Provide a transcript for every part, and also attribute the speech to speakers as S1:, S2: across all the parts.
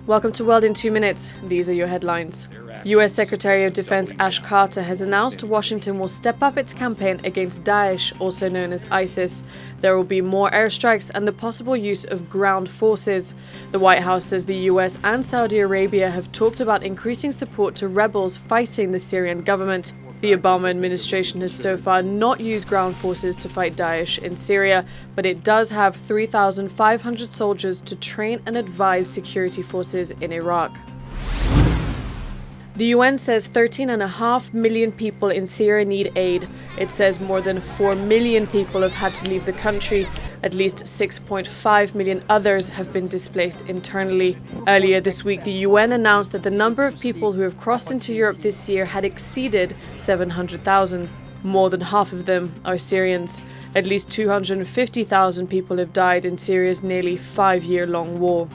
S1: Welcome to World in 2 Minutes. These are your headlines. U.S. Secretary of Defense Ash Carter has announced Washington will step up its campaign against Daesh, also known as ISIS. There will be more airstrikes and the possible use of ground forces. The White House says the U.S. and Saudi Arabia have talked about increasing support to rebels fighting the Syrian government. The Obama administration has so far not used ground forces to fight Daesh in Syria, but it does have 3,500 soldiers to train and advise security forces in Iraq. The UN says 13.5 million people in Syria need aid. It says more than 4 million people have had to leave the country. At least 6.5 million others have been displaced internally. Earlier this week, the UN announced that the number of people who have crossed into Europe this year had exceeded 700,000. More than half of them are Syrians. At least 250,000 people have died in Syria's nearly 5-year-long war.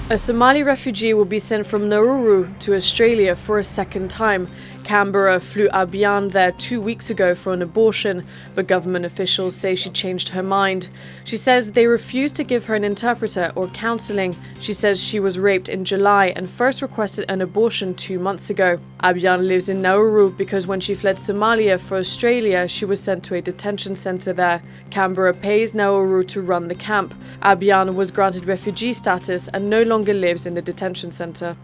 S1: A Somali refugee will be sent from Nauru to Australia for a second time. Canberra flew Abiyan there 2 weeks ago for an abortion, but government officials say she changed her mind. She says they refused to give her an interpreter or counselling. She says she was raped in July and first requested an abortion 2 months ago. Abiyan lives in Nauru because when she fled Somalia for Australia, she was sent to a detention centre there. Canberra pays Nauru to run the camp. Abiyan was granted refugee status and no longer lives in the detention centre.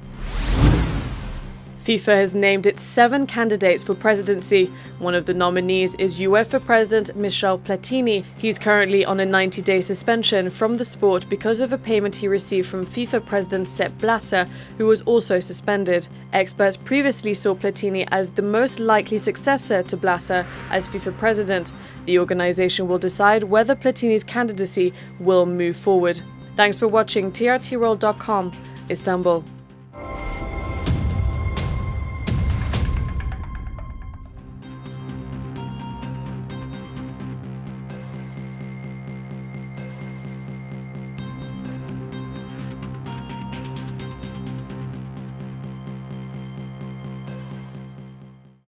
S1: FIFA has named its 7 candidates for presidency. One of the nominees is UEFA President Michel Platini. He's currently on a 90-day suspension from the sport because of a payment he received from FIFA President Sepp Blatter, who was also suspended. Experts previously saw Platini as the most likely successor to Blatter as FIFA president. The organisation will decide whether Platini's candidacy will move forward. Thanks for watching TRTworld.com, Istanbul.